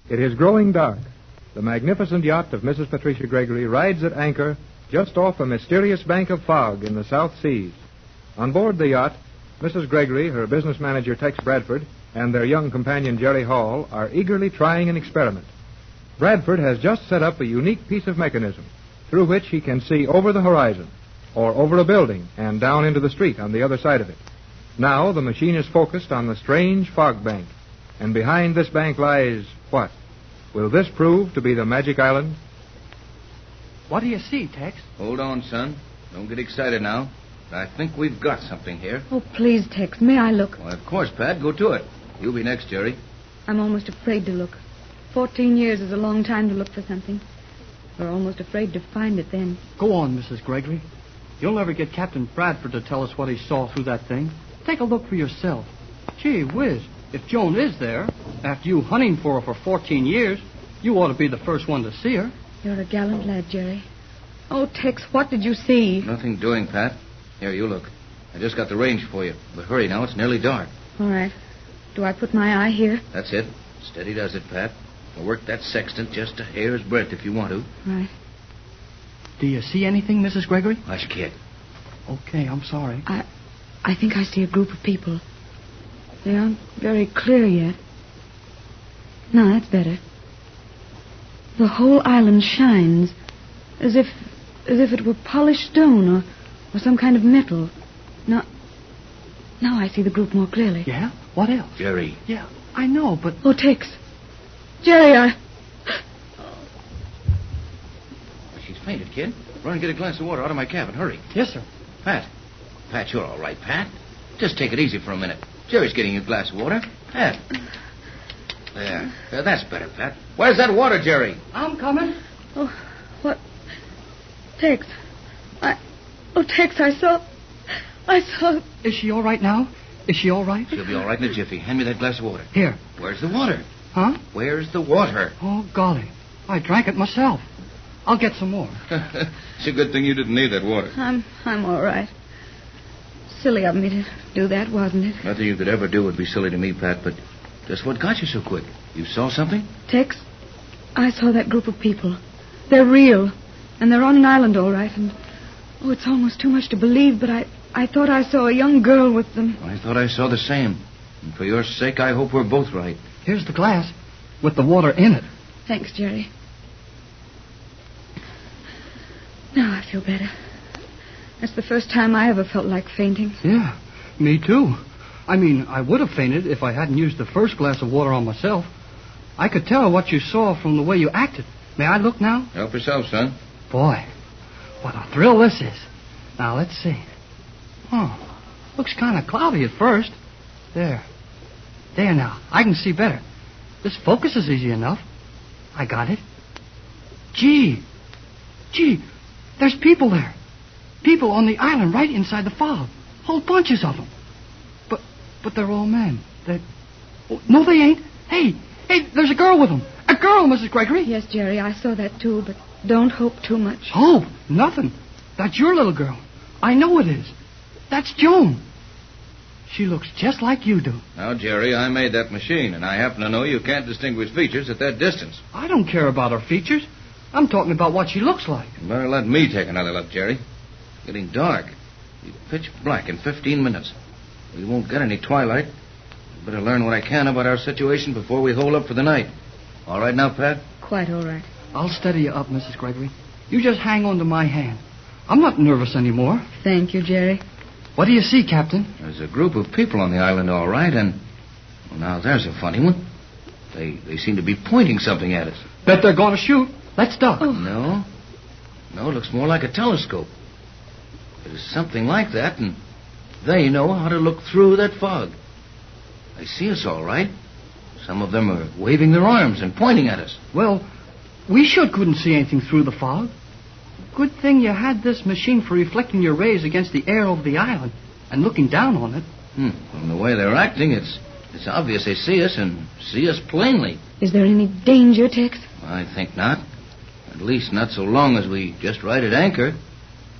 It is growing dark. The magnificent yacht of Mrs. Patricia Gregory rides at anchor just off a mysterious bank of fog in the South Seas. On board the yacht, Mrs. Gregory, her business manager Tex Bradford, and their young companion Jerry Hall are eagerly trying an experiment. Bradford has just set up a unique piece of mechanism through which he can see over the horizon, or over a building and down into the street on the other side of it. Now the machine is focused on the strange fog bank, and behind this bank lies what? Will this prove to be the magic island? What do you see, Tex? Hold on, son. Don't get excited now. I think we've got something here. Oh, please, Tex, may I look? Why, of course, Pat. Go to it. You'll be next, Jerry. I'm almost afraid to look. 14 years is a long time to look for something. We're almost afraid to find it then. Go on, Mrs. Gregory. You'll never get Captain Bradford to tell us what he saw through that thing. Take a look for yourself. Gee whiz, if Joan is there, after you hunting for her for 14 years, you ought to be the first one to see her. You're a gallant lad, Jerry. Oh, Tex, what did you see? Nothing doing, Pat. Here, you look. I just got the range for you. But hurry now, it's nearly dark. All right. Do I put my eye here? That's it. Steady does it, Pat. I'll work that sextant just a hair's breadth if you want to. Right. Do you see anything, Mrs. Gregory? Hush, kid. Okay, I'm sorry. I think I see a group of people. They aren't very clear yet. No, that's better. The whole island shines, as if it were polished stone or some kind of metal. Now I see the group more clearly. Yeah? What else? Jerry. Yeah, I know, but... Oh, Tex. Jerry, She's fainted, kid. Run and get a glass of water out of my cabin. Hurry. Yes, sir. Pat, you're all right, Pat. Just take it easy for a minute. Jerry's getting you a glass of water. Pat. There. That's better, Pat. Where's that water, Jerry? I'm coming. Oh, what? Tex. Tex, I saw... Is she all right now? Is she all right? She'll be all right in a jiffy. Hand me that glass of water. Here. Where's the water? Huh? Where's the water? Oh, golly. I drank it myself. I'll get some more. It's a good thing you didn't need that water. I'm all right. Silly of me to do that, wasn't it? Nothing you could ever do would be silly to me, Pat, but just what got you so quick? You saw something? Tex, I saw that group of people. They're real, and they're on an island all right, and... Oh, it's almost too much to believe, but I thought I saw a young girl with them. I thought I saw the same. And for your sake, I hope we're both right. Here's the glass with the water in it. Thanks, Jerry. Now I feel better. That's the first time I ever felt like fainting. Yeah, me too. I mean, I would have fainted if I hadn't used the first glass of water on myself. I could tell what you saw from the way you acted. May I look now? Help yourself, son. Boy, what a thrill this is. Now, let's see. Oh, looks kind of cloudy at first. There now. I can see better. This focus is easy enough. I got it. Gee, there's people there. People on the island right inside the fog. Whole bunches of them. But they're all men. No, they ain't. Hey, there's a girl with them. A girl, Mrs. Gregory. Yes, Jerry, I saw that too, but don't hope too much. Hope? Nothing. That's your little girl. I know it is. That's Joan. She looks just like you do. Now, Jerry, I made that machine, and I happen to know you can't distinguish features at that distance. I don't care about her features. I'm talking about what she looks like. You better let me take another look, Jerry. It's getting dark. It'll be pitch black in 15 minutes. We won't get any twilight. We better learn what I can about our situation before we hole up for the night. All right now, Pat? Quite all right. I'll steady you up, Mrs. Gregory. You just hang on to my hand. I'm not nervous anymore. Thank you, Jerry. What do you see, Captain? There's a group of people on the island, all right, and... Well, now, there's a funny one. They seem to be pointing something at us. Bet they're going to shoot. Let's duck. Oh. No, it looks more like a telescope. It is something like that, and they know how to look through that fog. They see us all right. Some of them are waving their arms and pointing at us. Well, we sure couldn't see anything through the fog. Good thing you had this machine for reflecting your rays against the air over the island and looking down on it. From the way they're acting, it's obvious they see us and see us plainly. Is there any danger, Tex? I think not. At least not so long as we just ride at anchor.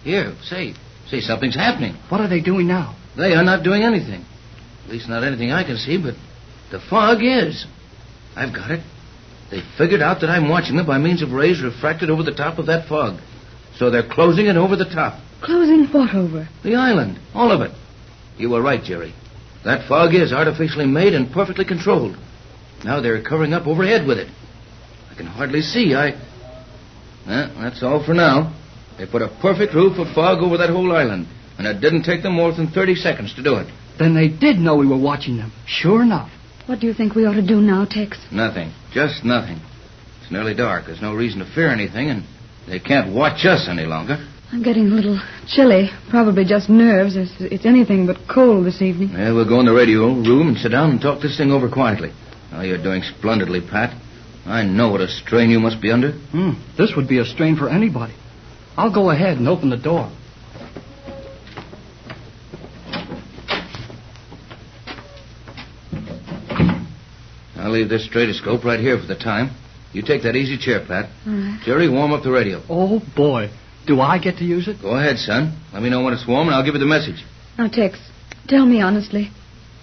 Here, say something's happening. What are they doing now? They are not doing anything. At least not anything I can see, but the fog is. I've got it. They figured out that I'm watching them by means of rays refracted over the top of that fog. So they're closing it over the top. Closing what over? The island. All of it. You were right, Jerry. That fog is artificially made and perfectly controlled. Now they're covering up overhead with it. I can hardly see. That's all for now. They put a perfect roof of fog over that whole island, and it didn't take them more than 30 seconds to do it. Then they did know we were watching them. Sure enough. What do you think we ought to do now, Tex? Nothing. Just nothing. It's nearly dark. There's no reason to fear anything, and they can't watch us any longer. I'm getting a little chilly. Probably just nerves. It's anything but cold this evening. Yeah, we'll go in the radio room and sit down and talk this thing over quietly. Oh, you're doing splendidly, Pat. I know what a strain you must be under. This would be a strain for anybody. I'll go ahead and open the door. I'll leave this stratoscope right here for the time. You take that easy chair, Pat. All right. Jerry, warm up the radio. Oh, boy. Do I get to use it? Go ahead, son. Let me know when it's warm, and I'll give you the message. Now, Tex, tell me honestly.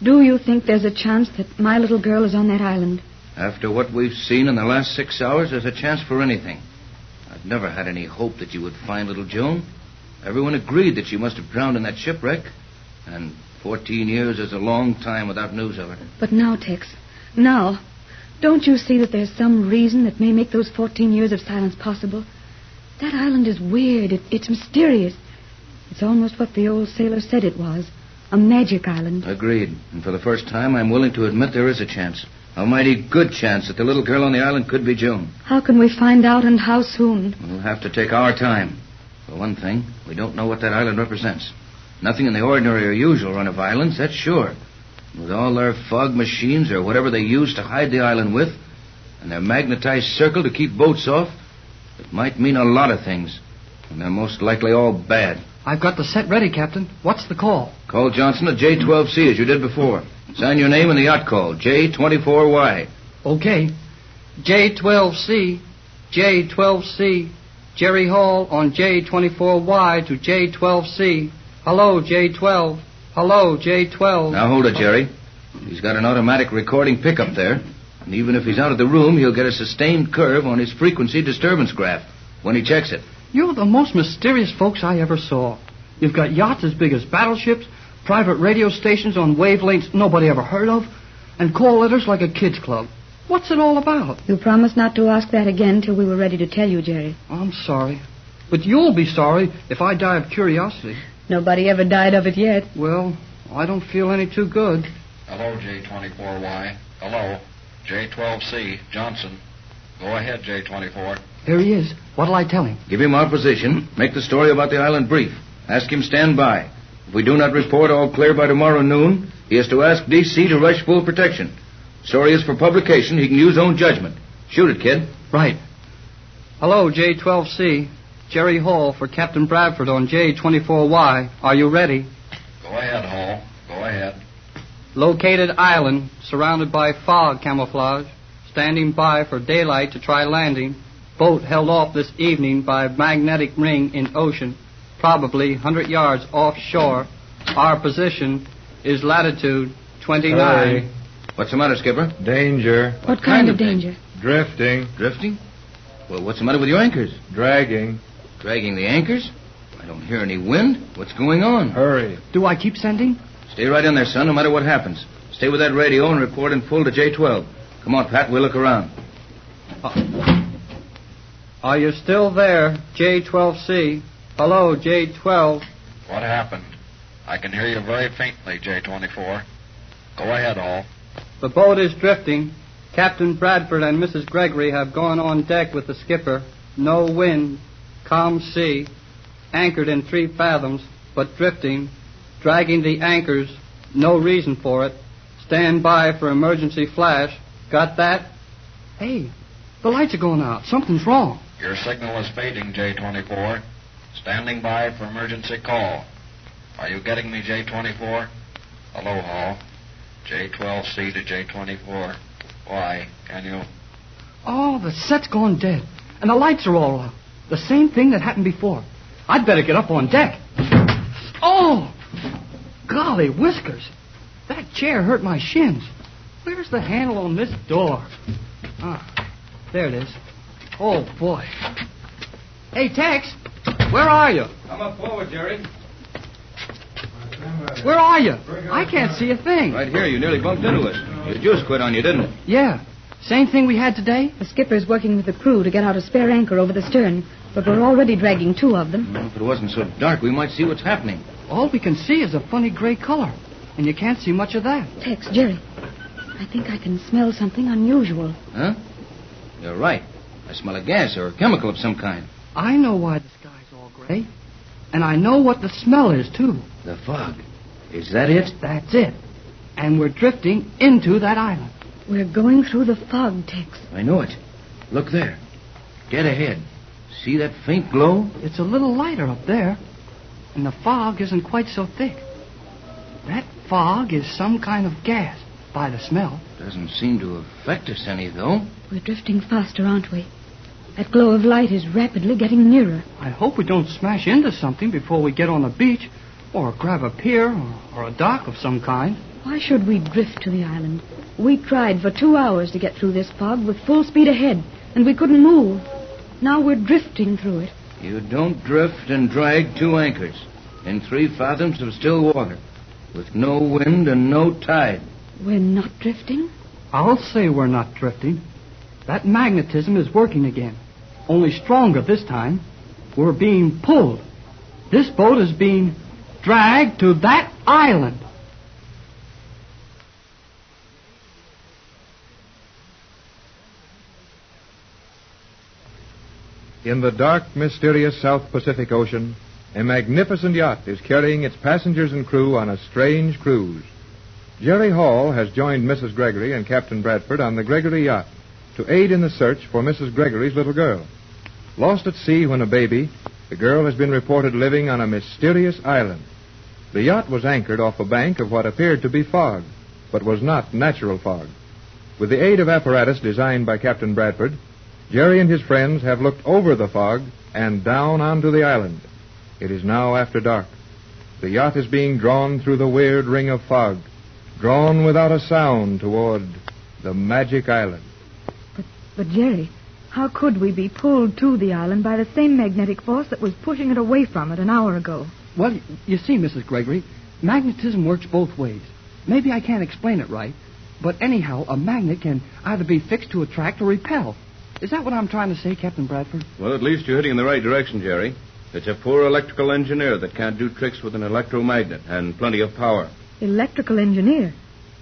Do you think there's a chance that my little girl is on that island? After what we've seen in the last 6 hours, there's a chance for anything. I've never had any hope that you would find little Joan. Everyone agreed that she must have drowned in that shipwreck. And 14 years is a long time without news of her. But now, Tex, now, don't you see that there's some reason that may make those 14 years of silence possible? That island is weird. It's mysterious. It's almost what the old sailor said it was, a magic island. Agreed. And for the first time, I'm willing to admit there is a chance. A mighty good chance that the little girl on the island could be Joan. How can we find out, and how soon? We'll have to take our time. For one thing, we don't know what that island represents. Nothing in the ordinary or usual run of islands, that's sure. With all their fog machines or whatever they use to hide the island with, and their magnetized circle to keep boats off, it might mean a lot of things. And they're most likely all bad. I've got the set ready, Captain. What's the call? Call Johnson at J12C as you did before. Sign your name in the yacht call, J24Y. Okay. J12C, J12C, Jerry Hall on J24Y to J12C. Hello, J12. Hello, J12. Now hold it, Jerry. He's got an automatic recording pickup there. And even if he's out of the room, he'll get a sustained curve on his frequency disturbance graph when he checks it. You're the most mysterious folks I ever saw. You've got yachts as big as battleships, private radio stations on wavelengths nobody ever heard of, and call letters like a kid's club. What's it all about? You promised not to ask that again till we were ready to tell you, Jerry. I'm sorry. But you'll be sorry if I die of curiosity. Nobody ever died of it yet. Well, I don't feel any too good. Hello, J24Y. Hello, J12C, Johnson. Go ahead, J24. Here he is. What'll I tell him? Give him our position. Make the story about the island brief. Ask him stand by. If we do not report all clear by tomorrow noon, he has to ask D.C. to rush full protection. Story is for publication. He can use own judgment. Shoot it, kid. Right. Hello, J12C. Jerry Hall for Captain Bradford on J24Y. Are you ready? Go ahead, Hall. Go ahead. Located island, surrounded by fog camouflage. Standing by for daylight to try landing. Boat held off this evening by magnetic ring in ocean. Probably 100 yards offshore. Our position is latitude 29. Hurry. What's the matter, Skipper? Danger. What kind of danger? Drifting. Drifting? Well, what's the matter with your anchors? Dragging. Dragging the anchors? I don't hear any wind. What's going on? Hurry. Do I keep sending? Stay right in there, son, no matter what happens. Stay with that radio and report in full to J12. Come on, Pat, we'll look around. Are you still there, J12C? Hello, J12. What happened? I can hear you very faintly, J24. Go ahead, Hall. The boat is drifting. Captain Bradford and Mrs. Gregory have gone on deck with the skipper. No wind. Calm sea. Anchored in 3 fathoms, but drifting. Dragging the anchors. No reason for it. Stand by for emergency flash. Got that? Hey, the lights are going out. Something's wrong. Your signal is fading, J24. Standing by for emergency call. Are you getting me, J24? Hello, Hall. J12C to J24. Why, can you? Oh, the set's gone dead. And the lights are all out. The same thing that happened before. I'd better get up on deck. Oh! Golly whiskers. That chair hurt my shins. Where's the handle on this door? There it is. Oh, boy. Hey, Tex, where are you? Come up forward, Jerry. Where are you? I can't see a thing. Right here, you nearly bumped into us. Your juice quit on you, didn't it? Yeah. Same thing we had today? The skipper's working with the crew to get out a spare anchor over the stern, but we're already dragging 2 of them. Well, if it wasn't so dark, we might see what's happening. All we can see is a funny gray color, and you can't see much of that. Tex, Jerry, I think I can smell something unusual. Huh? You're right. I smell a gas or a chemical of some kind. I know why the sky's all gray, and I know what the smell is, too. The fog. Is that it? That's it. And we're drifting into that island. We're going through the fog, Tex. I know it. Look there. Dead ahead. See that faint glow? It's a little lighter up there, and the fog isn't quite so thick. That fog is some kind of gas, by the smell. Doesn't seem to affect us any, though. We're drifting faster, aren't we? That glow of light is rapidly getting nearer. I hope we don't smash into something before we get on the beach, or grab a pier, or a dock of some kind. Why should we drift to the island? We tried for 2 hours to get through this fog with full speed ahead, and we couldn't move. Now we're drifting through it. You don't drift and drag 2 anchors in 3 fathoms of still water, with no wind and no tide. We're not drifting? I'll say we're not drifting. That magnetism is working again, only stronger this time. We're being pulled. This boat is being dragged to that island. In the dark, mysterious South Pacific Ocean, a magnificent yacht is carrying its passengers and crew on a strange cruise. Jerry Hall has joined Mrs. Gregory and Captain Bradford on the Gregory yacht to aid in the search for Mrs. Gregory's little girl. Lost at sea when a baby, the girl has been reported living on a mysterious island. The yacht was anchored off a bank of what appeared to be fog, but was not natural fog. With the aid of apparatus designed by Captain Bradford, Jerry and his friends have looked over the fog and down onto the island. It is now after dark. The yacht is being drawn through the weird ring of fog, drawn without a sound toward the magic island. But Jerry, how could we be pulled to the island by the same magnetic force that was pushing it away from it an hour ago? Well, you see, Mrs. Gregory, magnetism works both ways. Maybe I can't explain it right, but anyhow, a magnet can either be fixed to attract or repel. Is that what I'm trying to say, Captain Bradford? Well, at least you're heading in the right direction, Jerry. It's a poor electrical engineer that can't do tricks with an electromagnet and plenty of power. Electrical engineer?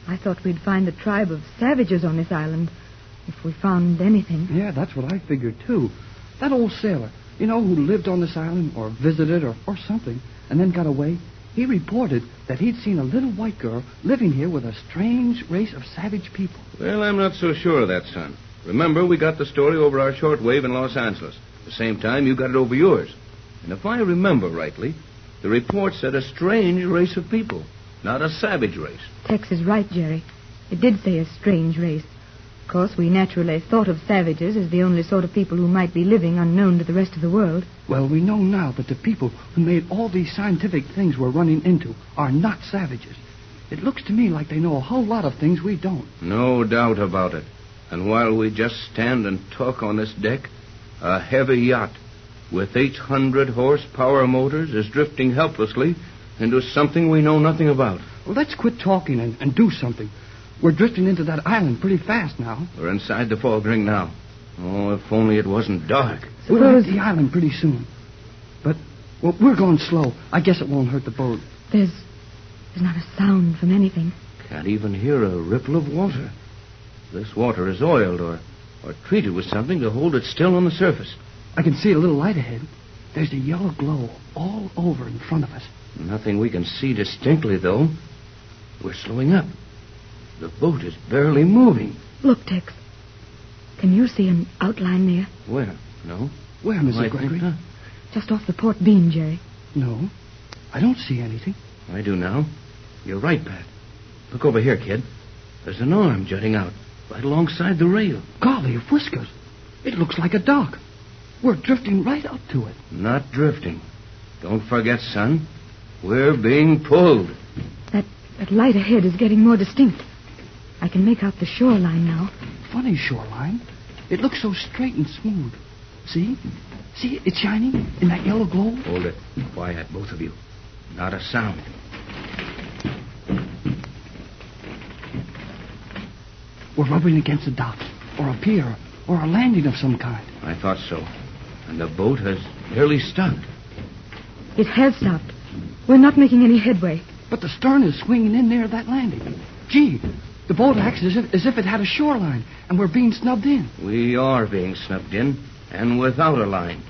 I thought we'd find a tribe of savages on this island, if we found anything. Yeah, that's what I figured, too. That old sailor, who lived on this island or visited or something, and then got away, he reported that he'd seen a little white girl living here with a strange race of savage people. Well, I'm not so sure of that, son. Remember, we got the story over our shortwave in Los Angeles. At the same time, you got it over yours. And if I remember rightly, the report said a strange race of people, not a savage race. Tex is right, Jerry. It did say a strange race. Of course, we naturally thought of savages as the only sort of people who might be living unknown to the rest of the world. Well, we know now that the people who made all these scientific things we're running into are not savages. It looks to me like they know a whole lot of things we don't. No doubt about it. And while we just stand and talk on this deck, a heavy yacht with 800 horsepower motors is drifting helplessly into something we know nothing about. Well, let's quit talking and do something. We're drifting into that island pretty fast now. We're inside the fog ring now. Oh, if only it wasn't dark. We'll hit the island pretty soon. But, well, we're going slow. I guess it won't hurt the boat. There's not a sound from anything. Can't even hear a ripple of water. This water is oiled or treated with something to hold it still on the surface. I can see a little light ahead. There's a yellow glow all over in front of us. Nothing we can see distinctly, though. We're slowing up. The boat is barely moving. Look, Tex. Can you see an outline there? Where? No. Where, Mrs. Gregory? Just off the port beam, Jerry. No. I don't see anything. I do now. You're right, Pat. Look over here, kid. There's an arm jutting out right alongside the rail. Golly of whiskers. It looks like a dock. We're drifting right up to it. Not drifting. Don't forget, son. We're being pulled. That light ahead is getting more distinct. I can make out the shoreline now. Funny shoreline. It looks so straight and smooth. See? See, it's shining in that yellow glow. Hold it. Quiet, both of you. Not a sound. We're rubbing against a dock, or a pier, or a landing of some kind. I thought so. And the boat has nearly stopped. It has stopped. We're not making any headway. But the stern is swinging in near that landing. Gee, the boat acts as if it had a shoreline, and we're being snubbed in. We are being snubbed in, and without a line.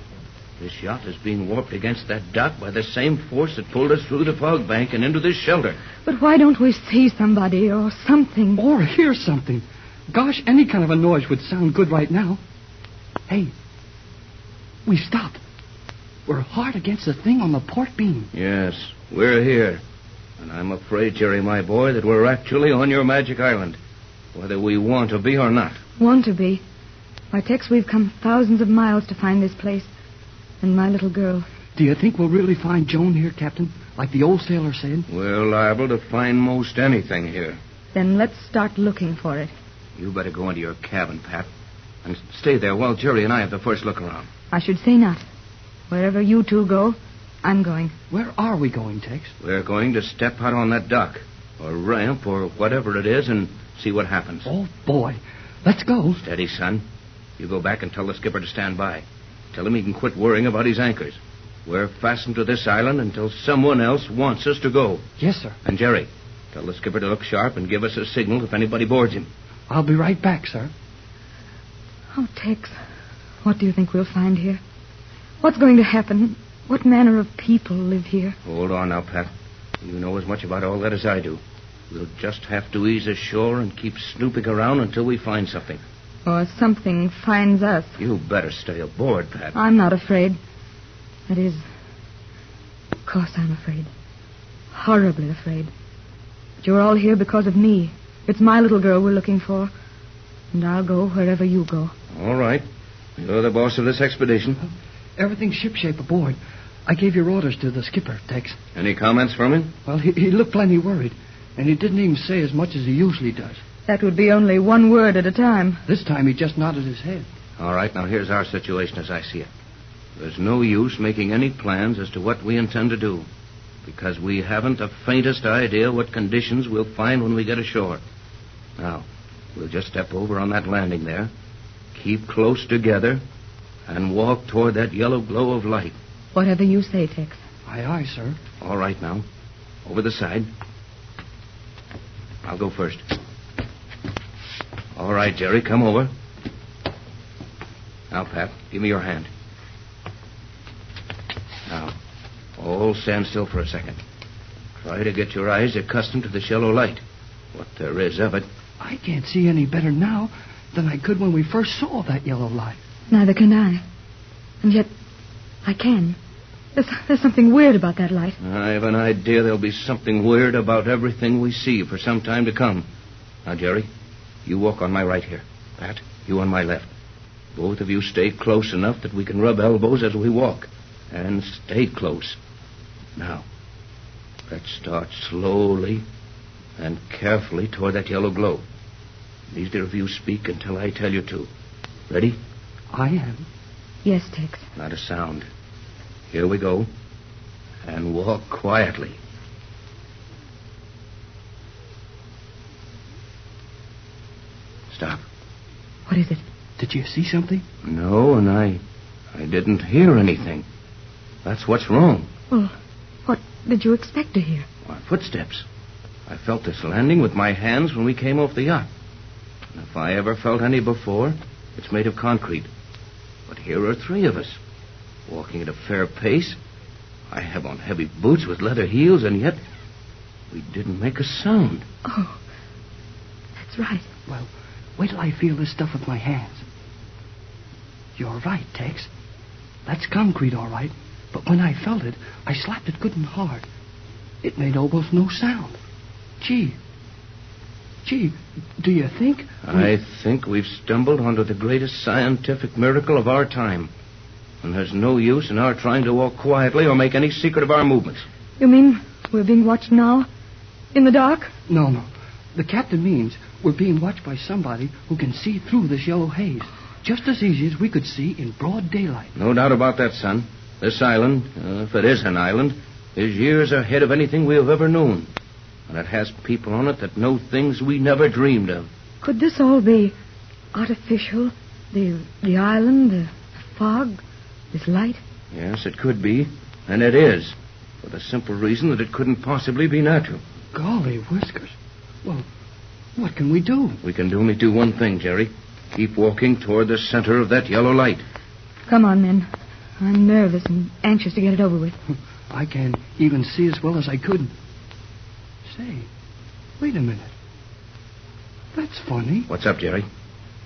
This yacht is being warped against that dock by the same force that pulled us through the fog bank and into this shelter. But why don't we see somebody or something? Or hear something. Gosh, any kind of a noise would sound good right now. Hey, we stopped. We're hard against the thing on the port beam. Yes, we're here. And I'm afraid, Jerry, my boy, that we're actually on your magic island. Whether we want to be or not. Want to be? Why, Tex, we've come thousands of miles to find this place. And my little girl. Do you think we'll really find Joan here, Captain? Like the old sailor said? We're liable to find most anything here. Then let's start looking for it. You better go into your cabin, Pat. And stay there while Jerry and I have the first look around. I should say not. Wherever you two go, I'm going. Where are we going, Tex? We're going to step out on that dock, or ramp, or whatever it is, and see what happens. Oh, boy. Let's go. Steady, son. You go back and tell the skipper to stand by. Tell him he can quit worrying about his anchors. We're fastened to this island until someone else wants us to go. Yes, sir. And Jerry, tell the skipper to look sharp and give us a signal if anybody boards him. I'll be right back, sir. Oh, Tex, what do you think we'll find here? What's going to happen? What manner of people live here? Hold on now, Pat. You know as much about all that as I do. We'll just have to ease ashore and keep snooping around until we find something. Or something finds us. You better stay aboard, Pat. I'm not afraid. That is, of course I'm afraid. Horribly afraid. But you're all here because of me. It's my little girl we're looking for. And I'll go wherever you go. All right. You're the boss of this expedition. Everything's shipshape aboard. I gave your orders to the skipper, Tex. Any comments from him? Well, he looked plenty worried. And he didn't even say as much as he usually does. That would be only one word at a time. This time he just nodded his head. All right, now here's our situation as I see it. There's no use making any plans as to what we intend to do, because we haven't the faintest idea what conditions we'll find when we get ashore. Now, we'll just step over on that landing there, keep close together, and walk toward that yellow glow of light. Whatever you say, Tex. Aye, aye, sir. All right, now. Over the side. I'll go first. All right, Jerry, come over. Now, Pat, give me your hand. Now, all stand still for a second. Try to get your eyes accustomed to this yellow light. What there is of it. I can't see any better now than I could when we first saw that yellow light. Neither can I. And yet, I can. There's something weird about that light. I have an idea there'll be something weird about everything we see for some time to come. Now, Jerry, you walk on my right here. Pat, you on my left. Both of you stay close enough that we can rub elbows as we walk. And stay close. Now, let's start slowly and carefully toward that yellow glow. Neither of you speak until I tell you to. Ready? I am. Yes, Tex. Not a sound. Here we go. And walk quietly. Stop. What is it? Did you see something? No, and I didn't hear anything. That's what's wrong. Well, what did you expect to hear? Our footsteps. I felt this landing with my hands when we came off the yacht. And if I ever felt any before, it's made of concrete. But here are three of us, walking at a fair pace. I have on heavy boots with leather heels, and yet we didn't make a sound. Oh, that's right. Well, wait till I feel this stuff with my hands. You're right, Tex. That's concrete, all right. But when I felt it, I slapped it good and hard. It made almost no sound. Gee, do you think... I think we've stumbled onto the greatest scientific miracle of our time. And there's no use in our trying to walk quietly or make any secret of our movements. You mean we're being watched now? In the dark? No. The captain means we're being watched by somebody who can see through this yellow haze. just as easy as we could see in broad daylight. No doubt about that, son. This island, if it is an island, is years ahead of anything we have ever known. And it has people on it that know things we never dreamed of. Could this all be artificial? The island, the fog, this light? Yes, it could be. And it is. For the simple reason that it couldn't possibly be natural. Golly whiskers. Well, what can we do? We can only do one thing, Jerry. Keep walking toward the center of that yellow light. Come on, men. I'm nervous and anxious to get it over with. I can't even see as well as I could. Say, wait a minute. That's funny. What's up, Jerry?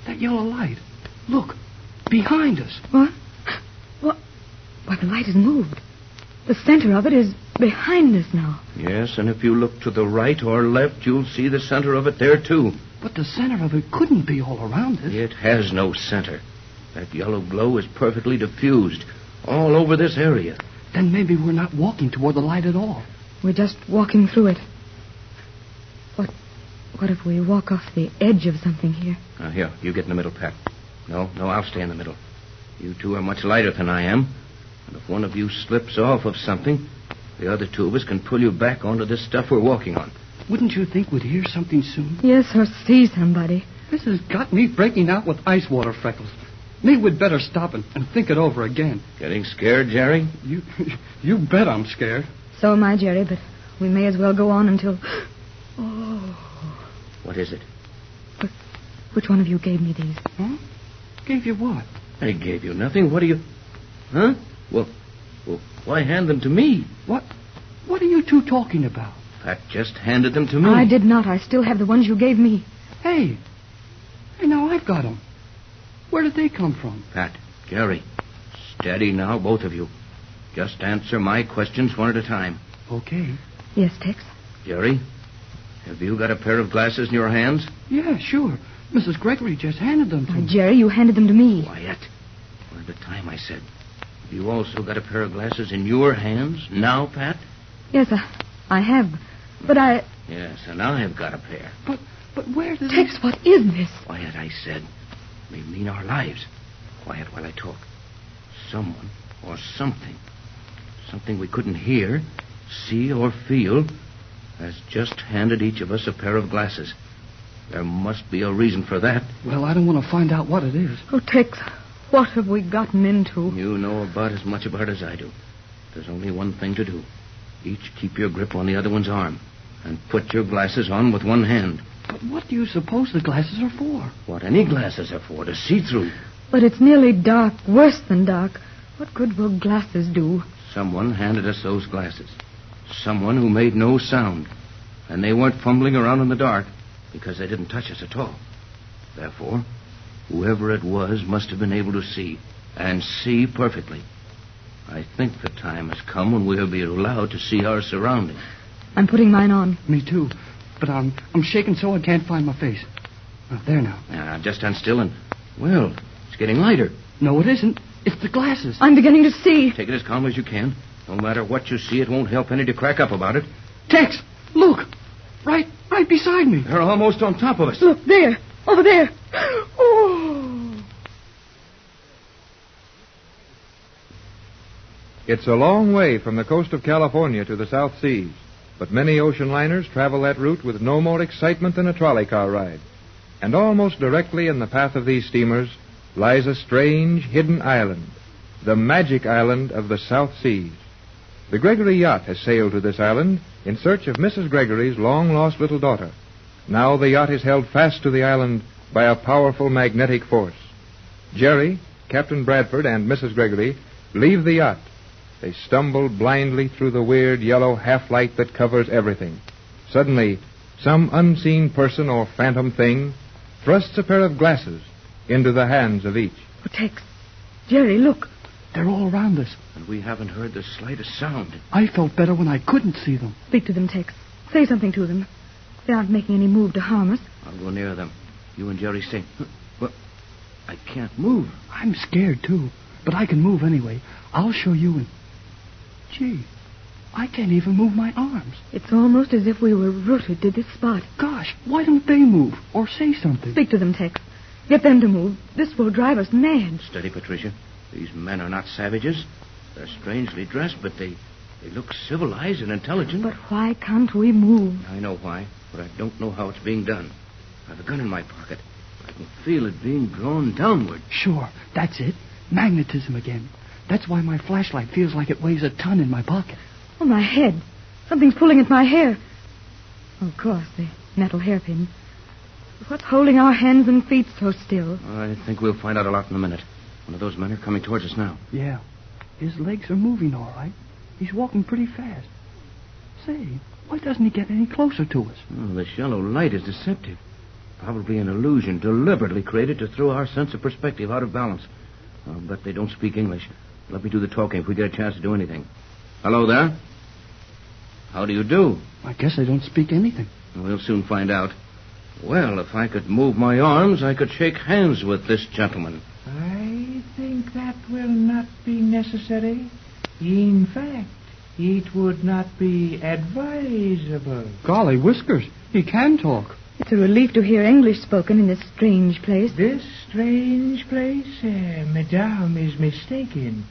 That yellow light. Look, behind us. What? Why, the light has moved. The center of it is behind us now. Yes, and if you look to the right or left, you'll see the center of it there, too. But the center of it couldn't be all around us. It has no center. That yellow glow is perfectly diffused all over this area. Then maybe we're not walking toward the light at all. We're just walking through it. What if we walk off the edge of something here? Here, you get in the middle, Pat. No, I'll stay in the middle. You two are much lighter than I am. And if one of you slips off of something, the other two of us can pull you back onto this stuff we're walking on. Wouldn't you think we'd hear something soon? Yes, or see somebody. This has got me breaking out with ice water freckles. Maybe we'd better stop and think it over again. Getting scared, Jerry? You bet I'm scared. So am I, Jerry, but we may as well go on until... Oh. What is it? Which one of you gave me these? Huh? Gave you what? I gave you nothing. What do you... Huh? Well, why hand them to me? What are you two talking about? Pat just handed them to me. I did not. I still have the ones you gave me. Hey, now I've got them. Where did they come from? Pat, Jerry, steady now, both of you. Just answer my questions one at a time. Okay. Yes, Tex? Jerry, have you got a pair of glasses in your hands? Yeah, sure. Mrs. Gregory just handed them to me. Jerry, you handed them to me. Quiet. One at a time, I said. Have you also got a pair of glasses in your hands now, Pat? Yes, I have. But I... Yes, and I've got a pair. But where did Tex, what is this? Quiet, I said. May mean our lives. Quiet while I talk. Someone or something we couldn't hear, see, or feel, has just handed each of us a pair of glasses. There must be a reason for that. Well, I don't want to find out what it is. Oh, Tex, what have we gotten into? You know about as much about it as I do. There's only one thing to do. Each keep your grip on the other one's arm and put your glasses on with one hand. But what do you suppose the glasses are for? What any glasses are for, to see through. But it's nearly dark, worse than dark. What good will glasses do? Someone handed us those glasses. Someone who made no sound. And they weren't fumbling around in the dark because they didn't touch us at all. Therefore, whoever it was must have been able to see, and see perfectly. I think the time has come when we'll be allowed to see our surroundings. I'm putting mine on. Me too. But I'm shaking so I can't find my face. There now. Just stand still and... Well, it's getting lighter. No, it isn't. It's the glasses. I'm beginning to see. Take it as calm as you can. No matter what you see, it won't help any to crack up about it. Tex, look. Right beside me. They're almost on top of us. Look, there. Over there. Oh. It's a long way from the coast of California to the South Seas, but many ocean liners travel that route with no more excitement than a trolley car ride. And almost directly in the path of these steamers lies a strange, hidden island, the magic island of the South Seas. The Gregory yacht has sailed to this island in search of Mrs. Gregory's long-lost little daughter. Now the yacht is held fast to the island by a powerful magnetic force. Jerry, Captain Bradford, and Mrs. Gregory leave the yacht. They stumble blindly through the weird yellow half-light that covers everything. Suddenly, some unseen person or phantom thing thrusts a pair of glasses into the hands of each. Oh, Tex. Jerry, look. They're all around us. And we haven't heard the slightest sound. I felt better when I couldn't see them. Speak to them, Tex. Say something to them. They aren't making any move to harm us. I'll go near them. You and Jerry stay. Well, I can't move. I'm scared, too. But I can move anyway. I'll show you and... Gee, I can't even move my arms. It's almost as if we were rooted to this spot. Gosh, why don't they move or say something? Speak to them, Tex. Get them to move. This will drive us mad. Steady, Patricia. These men are not savages. They're strangely dressed, but they look civilized and intelligent. But why can't we move? I know why, but I don't know how it's being done. I have a gun in my pocket. I can feel it being drawn downward. Sure, that's it. Magnetism again. That's why my flashlight feels like it weighs a ton in my pocket. Oh, my head. Something's pulling at my hair. Oh, of course, the metal hairpin. What's holding our hands and feet so still? I think we'll find out a lot in a minute. One of those men are coming towards us now. Yeah. His legs are moving all right. He's walking pretty fast. Say, why doesn't he get any closer to us? Oh, this yellow light is deceptive. Probably an illusion deliberately created to throw our sense of perspective out of balance. I'll bet they don't speak English. Let me do the talking if we get a chance to do anything. Hello there. How do you do? I guess they don't speak anything. We'll soon find out. Well, if I could move my arms, I could shake hands with this gentleman. I think that will not be necessary. In fact, it would not be advisable. Golly whiskers, he can talk. It's a relief to hear English spoken in this strange place. This strange place, Madame is mistaken.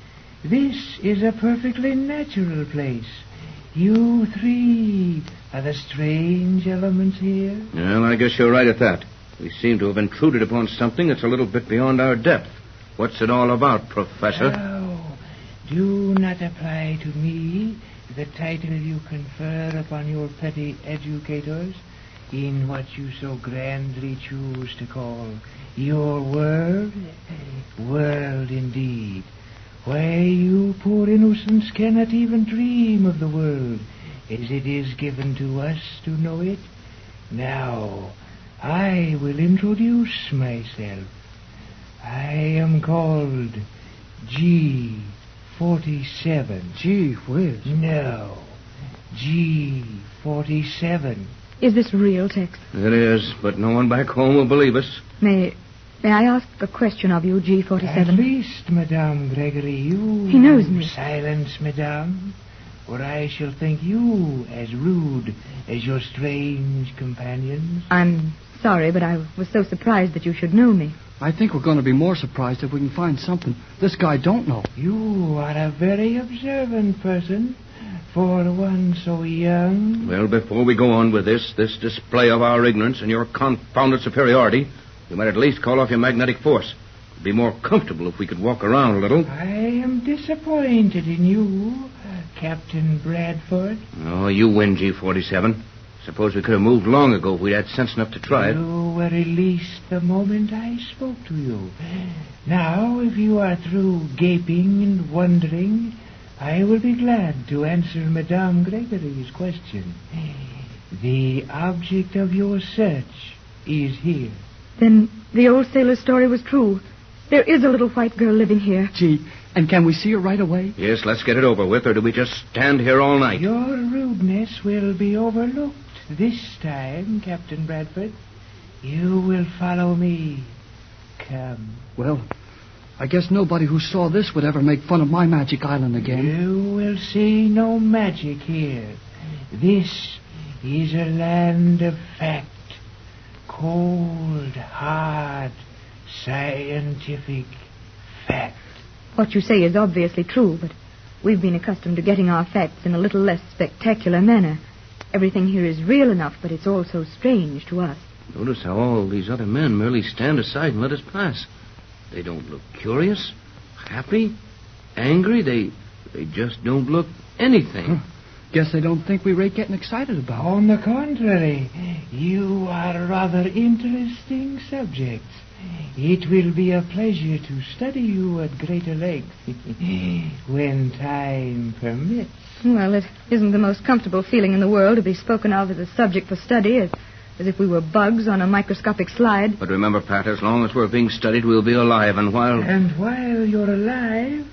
This is a perfectly natural place. You three are the strange elements here. Well, I guess you're right at that. We seem to have intruded upon something that's a little bit beyond our depth. What's it all about, Professor? Oh, do not apply to me the title you confer upon your petty educators in what you so grandly choose to call your world. World indeed. Why, you poor innocents cannot even dream of the world as it is given to us to know it. Now, I will introduce myself. I am called G47. Gee whiz. No, G47. Is this real, Tex? It is, but no one back home will believe us. May I ask a question of you, G47? At least, Madame Gregory, you... He knows me. Silence, Madame, or I shall think you as rude as your strange companions. I'm sorry, but I was so surprised that you should know me. I think we're going to be more surprised if we can find something this guy don't know. You are a very observant person for one so young. Well, before we go on with this display of our ignorance and your confounded superiority, you might at least call off your magnetic force. It'd be more comfortable if we could walk around a little. I am disappointed in you, Captain Bradford. Oh, you win, G47. Suppose we could have moved long ago if we'd had sense enough to try it. You were released the moment I spoke to you. Now, if you are through gaping and wondering, I will be glad to answer Madame Gregory's question. The object of your search is here. Then the old sailor's story was true. There is a little white girl living here. Gee, and can we see her right away? Yes, let's get it over with, or do we just stand here all night? Your rudeness will be overlooked this time, Captain Bradford. You will follow me. Come. Well, I guess nobody who saw this would ever make fun of my magic island again. You will see no magic here. This is a land of fact. Cold, hard, scientific fact. What you say is obviously true, but we've been accustomed to getting our facts in a little less spectacular manner. Everything here is real enough, but it's all so strange to us. Notice how all these other men merely stand aside and let us pass. They don't look curious, happy, angry. They just don't look anything. Guess they don't think we rate getting excited about. On the contrary, you are rather interesting subjects. It will be a pleasure to study you at greater length when time permits. Well, it isn't the most comfortable feeling in the world to be spoken of as a subject for study, as if we were bugs on a microscopic slide. But remember, Pat, as long as we're being studied, we'll be alive, and while you're alive,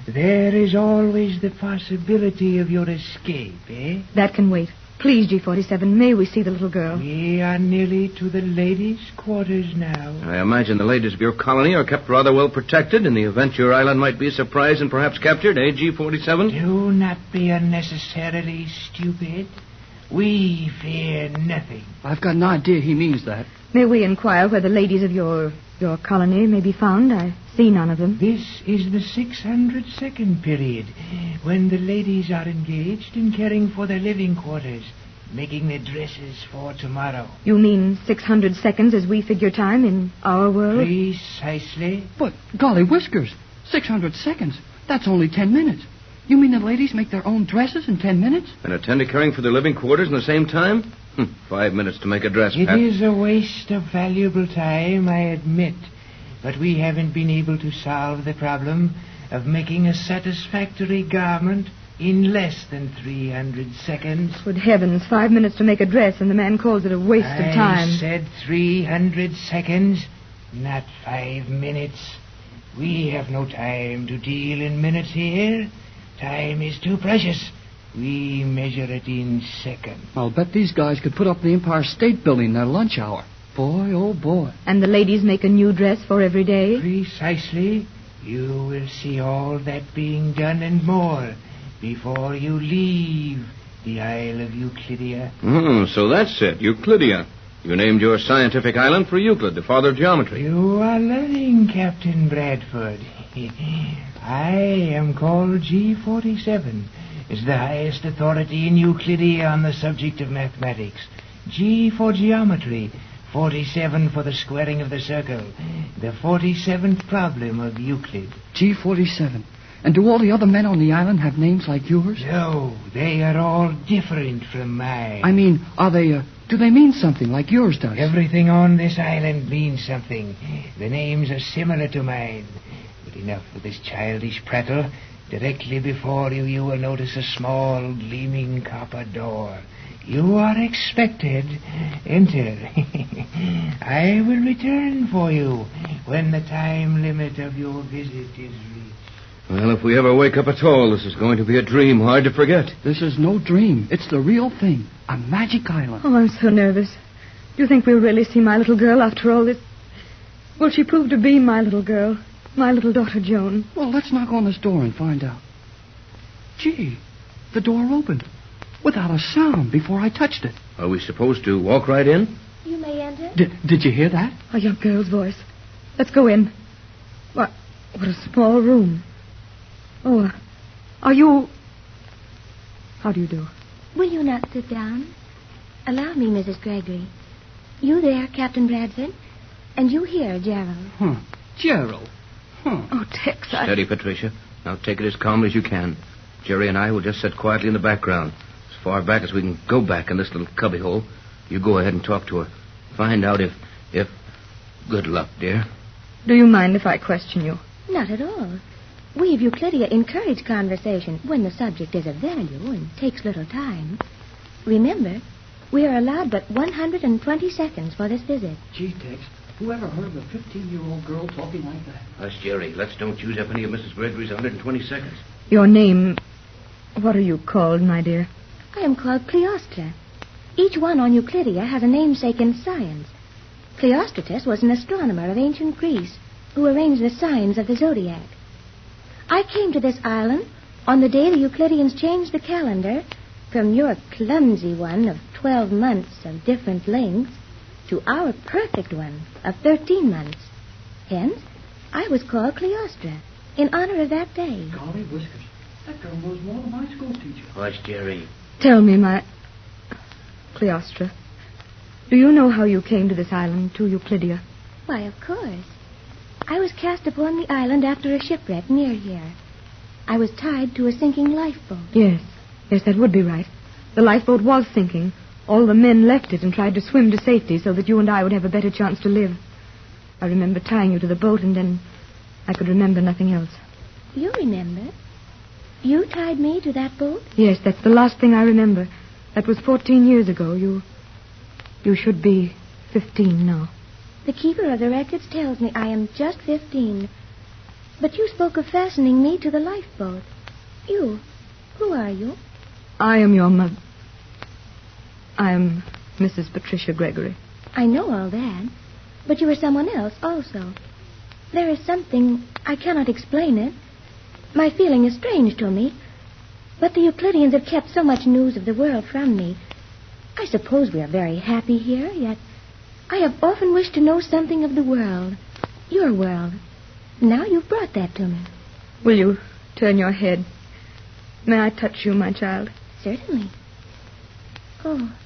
there is always the possibility of your escape, eh? That can wait. Please, G47, may we see the little girl? We are nearly to the ladies' quarters now. I imagine the ladies of your colony are kept rather well protected in the event your island might be surprised and perhaps captured, eh, G47? Do not be unnecessarily stupid. We fear nothing. I've got an idea he means that. May we inquire where the ladies of your colony may be found? I see none of them. This is the 602nd period, when the ladies are engaged in caring for their living quarters, making their dresses for tomorrow. You mean 600 seconds as we figure time in our world? Precisely. But, golly whiskers, 600 seconds. That's only 10 minutes. You mean the ladies make their own dresses in 10 minutes? And attend to caring for their living quarters in the same time? 5 minutes to make a dress, It Pat. is a waste of valuable time, I admit. But we haven't been able to solve the problem of making a satisfactory garment in less than 300 seconds. Good heavens, 5 minutes to make a dress, and the man calls it a waste of time. I said 300 seconds, not 5 minutes. We have no time to deal in minutes here. Time is too precious. We measure it in seconds. I'll bet these guys could put up the Empire State Building in their lunch hour. Boy, oh boy. And the ladies make a new dress for every day? Precisely. You will see all that being done and more before you leave the Isle of Euclidia. So that's it, Euclidia. You named your scientific island for Euclid, the father of geometry. You are learning, Captain Bradford. I am called G47, as the highest authority in Euclidia on the subject of mathematics. G for geometry, 47 for the squaring of the circle, the 47th problem of Euclid. G47. And do all the other men on the island have names like yours? No, they are all different from mine. I mean, are they, do they mean something like yours does? Everything on this island means something. The names are similar to mine. But enough of this childish prattle. Directly before you, you will notice a small, gleaming copper door. You are expected. Enter. I will return for you when the time limit of your visit is reached. Well, if we ever wake up at all, this is going to be a dream hard to forget. This is no dream. It's the real thing. A magic island. Oh, I'm so nervous. Do you think we'll really see my little girl after all this? Will she prove to be my little girl? My little daughter, Joan? Well, let's knock on this door and find out. Gee, the door opened. Without a sound before I touched it. Are we supposed to walk right in? You may enter. Did you hear that? A young girl's voice. Let's go in. What a small room. Oh, are you... How do you do? Will you not sit down? Allow me, Mrs. Gregory. You there, Captain Bradford? And you here, Gerald. Gerald. Oh, Tex, Steady, Patricia. Now take it as calmly as you can. Jerry and I will just sit quietly in the background, as far back as we can go back in this little cubbyhole. You go ahead and talk to her. Find out if... Good luck, dear. Do you mind if I question you? Not at all. We of Euclidia encourage conversation when the subject is of value and takes little time. Remember, we are allowed but 120 seconds for this visit. Gee, Tex, whoever heard of a 15-year-old girl talking like that? Hush, Jerry. Let's don't use up any of Mrs. Gregory's 120 seconds. Your name... What are you called, my dear? I am called Cleostra. Each one on Euclidia has a namesake in science. Cleostratus was an astronomer of ancient Greece who arranged the signs of the zodiac. I came to this island on the day the Euclideans changed the calendar from your clumsy one of 12 months of different lengths to our perfect one of 13 months. Hence, I was called Cleostra in honor of that day. Golly whiskers. That girl knows more than my school teacher. Hush, Jerry. Tell me, my... Cleostra, do you know how you came to this island, to Euclidia? Why, of course. I was cast upon the island after a shipwreck near here. I was tied to a sinking lifeboat. Yes, that would be right. The lifeboat was sinking. All the men left it and tried to swim to safety so that you and I would have a better chance to live. I remember tying you to the boat, and then I could remember nothing else. You remember? You tied me to that boat? Yes, that's the last thing I remember. That was 14 years ago. You should be 15 now. The keeper of the records tells me I am just 15. But you spoke of fastening me to the lifeboat. You? Who are you? I am your mother. I am Mrs. Patricia Gregory. I know all that. But you are someone else also. There is something... I cannot explain it. My feeling is strange to me. But the Euclideans have kept so much news of the world from me I suppose we are very happy here, yet I have often wished to know something of the world. Your world. Now you've brought that to me. Will you turn your head? May I touch you, my child? Certainly. Oh,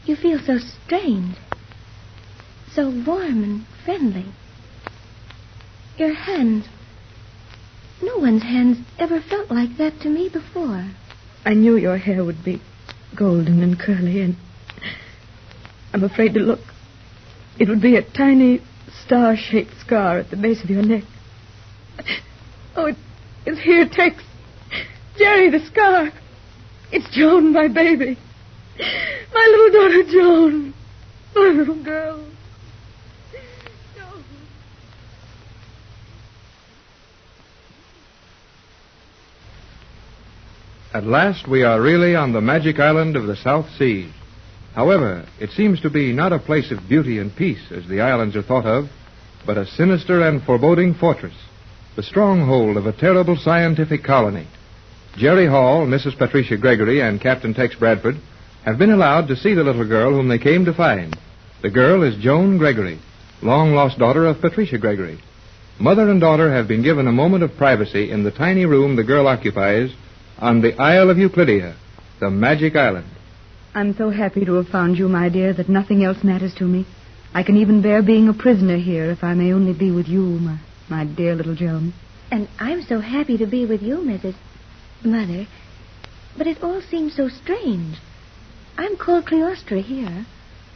you feel so strange. So warm and friendly. Your hands. No one's hands ever felt like that to me before. I knew your hair would be golden and curly, and I'm afraid to look. It would be a tiny star-shaped scar at the base of your neck. Oh, it's here, Tex. Jerry, the scar. It's Joan, my baby. My little daughter, Joan. My little girl. Joan. At last we are really on the magic island of the South Seas. However, it seems to be not a place of beauty and peace as the islands are thought of, but a sinister and foreboding fortress, the stronghold of a terrible scientific colony. Jerry Hall, Mrs. Patricia Gregory, and Captain Tex Bradford have been allowed to see the little girl whom they came to find. The girl is Joan Gregory, long-lost daughter of Patricia Gregory. Mother and daughter have been given a moment of privacy in the tiny room the girl occupies on the Isle of Euclidia, the magic island. I'm so happy to have found you, my dear, that nothing else matters to me. I can even bear being a prisoner here if I may only be with you, my dear little Joan. And I'm so happy to be with you, Mrs. Mother. But it all seems so strange. I'm called Cleostra here.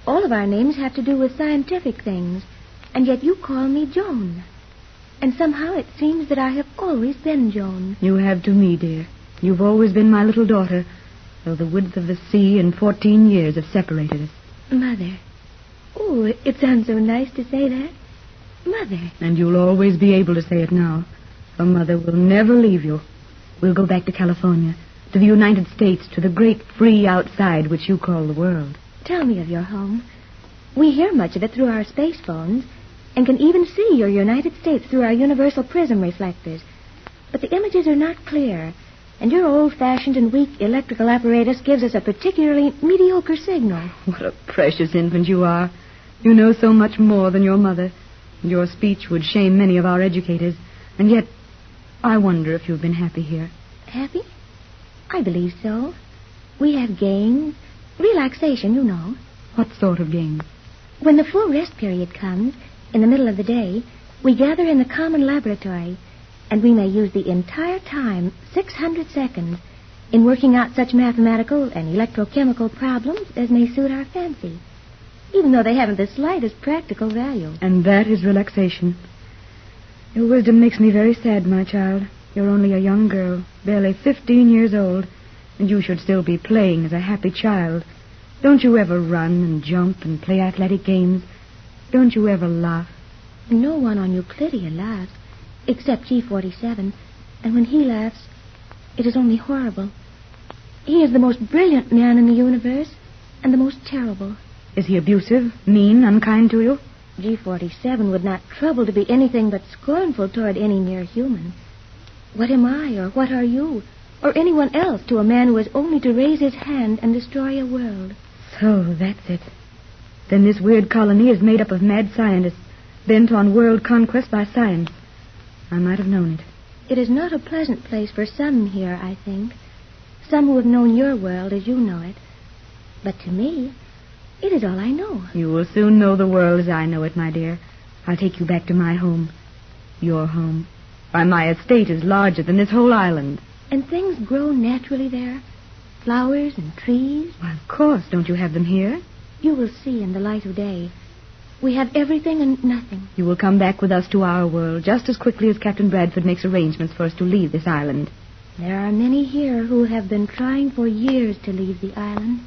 All of our names have to do with scientific things, and yet you call me Joan. And somehow it seems that I have always been Joan. You have to me, dear. You've always been my little daughter, though the width of the sea and 14 years have separated us. Mother. Oh, it sounds so nice to say that. Mother. And you'll always be able to say it now. For Mother will never leave you. We'll go back to California, to the United States, to the great free outside which you call the world. Tell me of your home. We hear much of it through our space phones, and can even see your United States through our universal prism reflectors. But the images are not clear, and your old-fashioned and weak electrical apparatus gives us a particularly mediocre signal. What a precious infant you are. You know so much more than your mother. Your speech would shame many of our educators. And yet, I wonder if you've been happy here. Happy? I believe so. We have games. Relaxation, you know. What sort of games? When the full rest period comes, in the middle of the day, we gather in the common laboratory, and we may use the entire time, 600 seconds, in working out such mathematical and electrochemical problems as may suit our fancy, even though they haven't the slightest practical value. And that is relaxation. Your wisdom makes me very sad, my child. You're only a young girl, barely 15 years old, and you should still be playing as a happy child. Don't you ever run and jump and play athletic games? Don't you ever laugh? No one on Euclidia laughs, except G47, and when he laughs, it is only horrible. He is the most brilliant man in the universe, and the most terrible. Is he abusive, mean, unkind to you? G47 would not trouble to be anything but scornful toward any mere human. What am I, or what are you, or anyone else to a man who has only to raise his hand and destroy a world? So, that's it. Then this weird colony is made up of mad scientists, bent on world conquest by science. I might have known it. It is not a pleasant place for some here, I think. Some who have known your world as you know it. But to me, it is all I know. You will soon know the world as I know it, my dear. I'll take you back to my home. Your home. Why, my estate is larger than this whole island. And things grow naturally there? Flowers and trees? Well, of course. Don't you have them here? You will see in the light of day. We have everything and nothing. You will come back with us to our world just as quickly as Captain Bradford makes arrangements for us to leave this island. There are many here who have been trying for years to leave the island.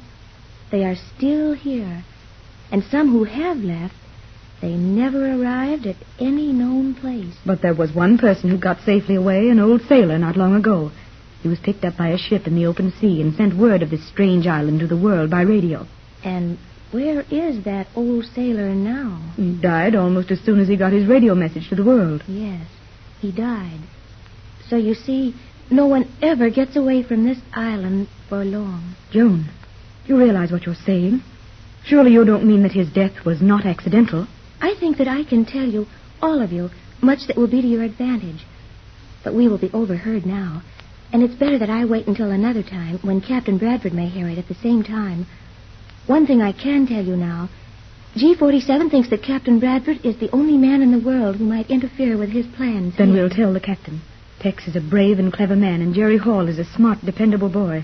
They are still here. And some who have left, they never arrived at any known place. But there was one person who got safely away, an old sailor, not long ago. He was picked up by a ship in the open sea and sent word of this strange island to the world by radio. And where is that old sailor now? He died almost as soon as he got his radio message to the world. Yes, he died. So you see, no one ever gets away from this island for long. Joan, You realize what you're saying? Surely you don't mean that his death was not accidental? I think that I can tell you, all of you, much that will be to your advantage. But we will be overheard now, and it's better that I wait until another time when Captain Bradford may hear it at the same time. One thing I can tell you now, G-47 thinks that Captain Bradford is the only man in the world who might interfere with his plans. Then we'll tell the captain. Tex is a brave and clever man, and Jerry Hall is a smart, dependable boy.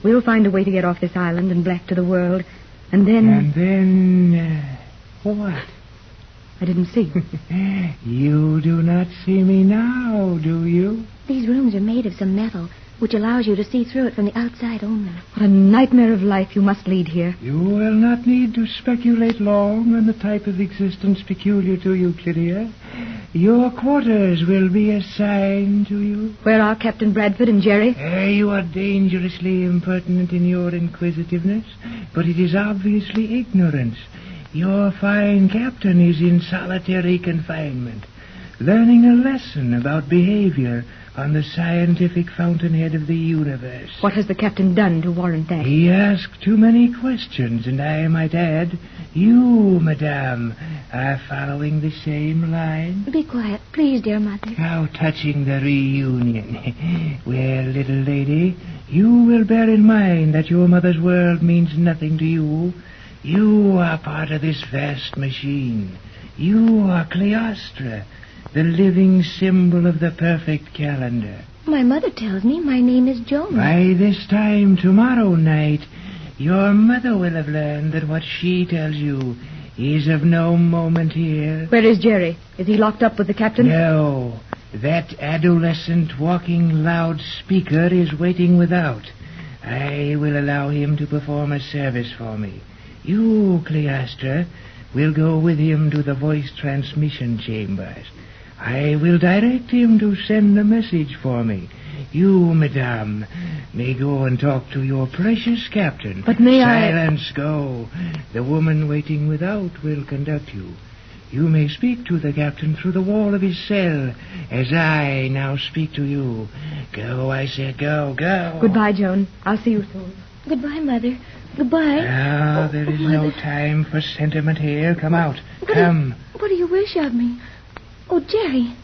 We'll find a way to get off this island and back to the world, and then... And then... what? I didn't see. You do not see me now, do you? These rooms are made of some metal, which allows you to see through it from the outside only. What a nightmare of life you must lead here. You will not need to speculate long on the type of existence peculiar to you, Lydia. Your quarters will be assigned to you. Where are Captain Bradford and Jerry? You are dangerously impertinent in your inquisitiveness, but it is obviously ignorance. Your fine captain is in solitary confinement, learning a lesson about behavior on the scientific fountainhead of the universe. What has the captain done to warrant that? He asked too many questions, and I might add, you, madame, are following the same line. Be quiet, please, dear mother. How touching the reunion. Well, little lady, you will bear in mind that your mother's world means nothing to you. You are part of this vast machine. You are Cleostra, the living symbol of the perfect calendar. My mother tells me my name is Joan. By this time tomorrow night, your mother will have learned that what she tells you is of no moment here. Where is Jerry? Is he locked up with the captain? No. That adolescent walking loudspeaker is waiting without. I will allow him to perform a service for me. You, Cleostra, will go with him to the voice transmission chambers. I will direct him to send a message for me. You, madame, may go and talk to your precious captain. But may Silence, go. The woman waiting without will conduct you. You may speak to the captain through the wall of his cell, as I now speak to you. Go, I said, go, go. Goodbye, Joan. I'll see you soon. Goodbye, Mother. Goodbye. Now, there is no time for sentiment here. Come out. Come. What do you wish of me? Oh, Jerry,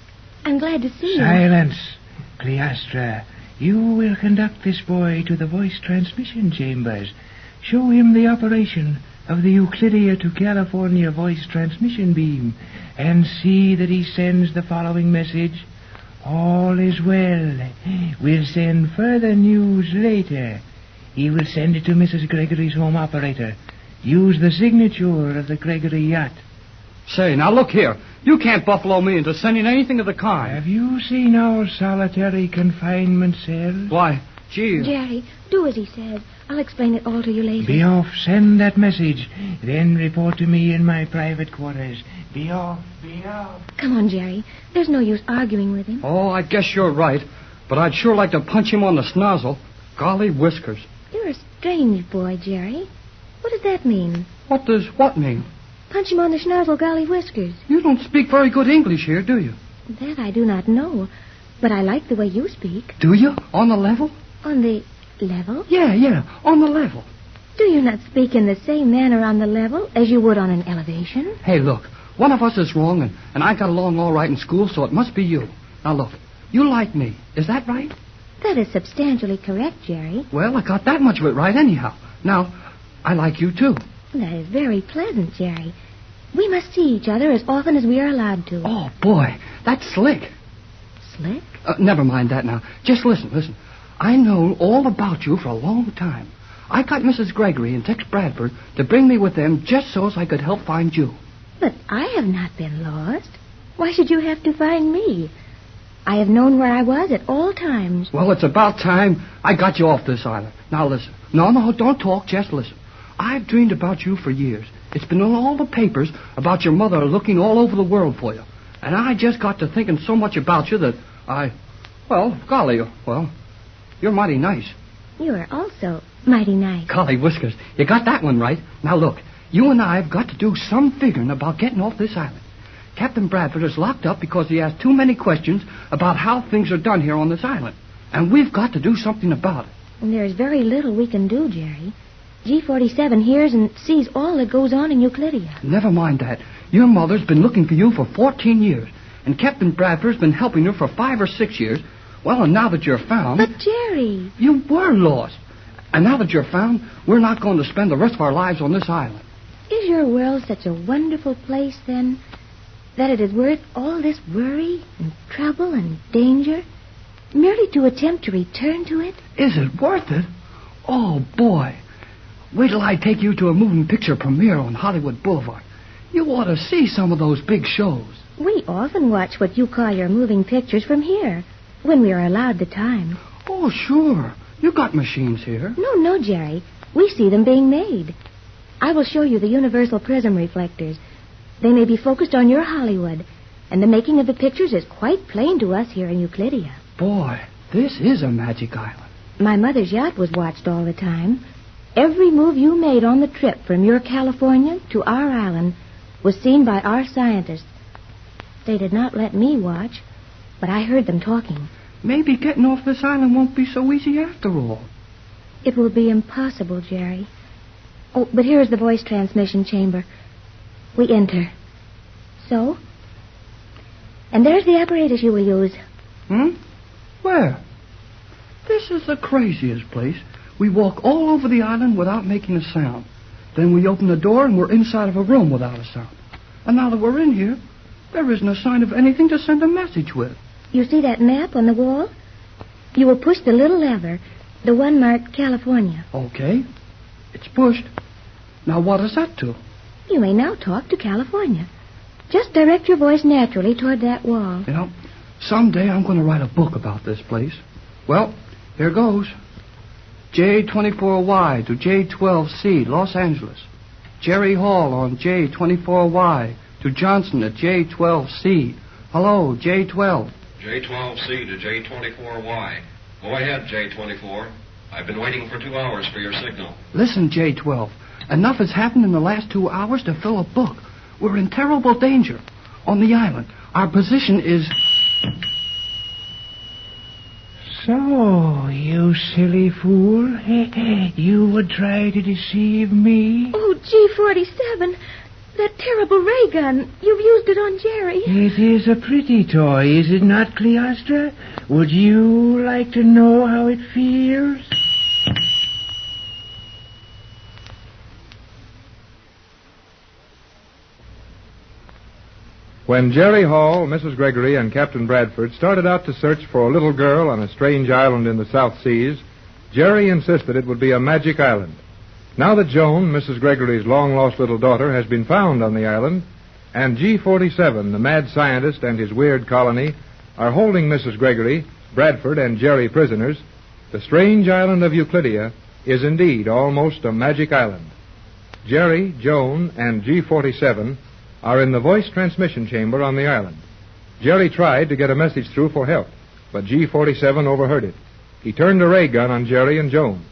I'm glad to see you. Silence. Cleostra, you will conduct this boy to the voice transmission chambers. Show him the operation of the Euclidia to California voice transmission beam, and see that he sends the following message. All is well. We'll send further news later. He will send it to Mrs. Gregory's home operator. Use the signature of the Gregory yacht. Say, now look here. You can't buffalo me into sending anything of the kind. Have you seen our solitary confinement cell? Why, gee. Jerry, do as he says. I'll explain it all to you later. Be off. Send that message. Then report to me in my private quarters. Be off. Be off. Come on, Jerry. There's no use arguing with him. Oh, I guess you're right. But I'd sure like to punch him on the snozzle. Golly whiskers. You're a strange boy, Jerry. What does that mean? What does what mean? Punch him on the schnozzle, golly whiskers. You don't speak very good English here, do you? That I do not know. But I like the way you speak. Do you? On the level? On the level? Yeah, on the level. Do you not speak in the same manner on the level as you would on an elevation? Hey, look. One of us is wrong, and I got along all right in school, so it must be you. Now, look. You like me. Is that right? That is substantially correct, Jerry. Well, I got that much of it right anyhow. Now, I like you, too. That is very pleasant, Jerry. We must see each other as often as we are allowed to. Oh, boy, that's slick. Slick? Never mind that now. Just listen. I know all about you for a long time. I got Mrs. Gregory and Tex Bradford to bring me with them just so as I could help find you. But I have not been lost. Why should you have to find me? I have known where I was at all times. Well, it's about time I got you off this island. Now, listen. No, don't talk. Just listen. I've dreamed about you for years. It's been in all the papers about your mother looking all over the world for you. And I just got to thinking so much about you that golly, you're mighty nice. You are also mighty nice. Golly whiskers, you got that one right. Now, look, you and I have got to do some figuring about getting off this island. Captain Bradford is locked up because he asked too many questions about how things are done here on this island. And we've got to do something about it. And there's very little we can do, Jerry. G47 hears and sees all that goes on in Euclidia. Never mind that. Your mother's been looking for you for 14 years, and Captain Bradford's been helping her for 5 or 6 years. Well, and now that you're found... But, Jerry... You were lost. And now that you're found, we're not going to spend the rest of our lives on this island. Is your world such a wonderful place, then, that it is worth all this worry and trouble and danger merely to attempt to return to it? Is it worth it? Oh, boy. Wait till I take you to a moving picture premiere on Hollywood Boulevard. You ought to see some of those big shows. We often watch what you call your moving pictures from here, when we are allowed the time. Oh, sure. You got machines here. No, Jerry. We see them being made. I will show you the universal prism reflectors. They may be focused on your Hollywood, and the making of the pictures is quite plain to us here in Euclidia. Boy, this is a magic island. My mother's yacht was watched all the time. Every move you made on the trip from your California to our island was seen by our scientists. They did not let me watch, but I heard them talking. Maybe getting off this island won't be so easy after all. It will be impossible, Jerry. Oh, but here is the voice transmission chamber. We enter. So? And there's the apparatus you will use. Where? This is the craziest place. We walk all over the island without making a sound. Then we open the door and we're inside of a room without a sound. And now that we're in here, there isn't a sign of anything to send a message with. You see that map on the wall? You will push the little lever, the one marked California. Okay. It's pushed. Now what does that do? You may now talk to California. Just direct your voice naturally toward that wall. You know, someday I'm going to write a book about this place. Well, here goes. J24Y to J12C, Los Angeles. Jerry Hall on J24Y to Johnson at J12C. Hello, J12. J12C to J24Y. Go ahead, J24. I've been waiting for 2 hours for your signal. Listen, J12. Enough has happened in the last 2 hours to fill a book. We're in terrible danger. On the island, our position is... So, you silly fool. You would try to deceive me? Oh, G47. That terrible ray gun. You've used it on Jerry. It is a pretty toy, is it not, Cleostra? Would you like to know how it feels? When Jerry Hall, Mrs. Gregory, and Captain Bradford started out to search for a little girl on a strange island in the South Seas, Jerry insisted it would be a magic island. Now that Joan, Mrs. Gregory's long-lost little daughter, has been found on the island, and G47, the mad scientist, and his weird colony are holding Mrs. Gregory, Bradford, and Jerry prisoners, the strange island of Euclidia is indeed almost a magic island. Jerry, Joan, and G47 are in the voice transmission chamber on the island. Jerry tried to get a message through for help, but G47 overheard it. He turned a ray gun on Jerry and Joan.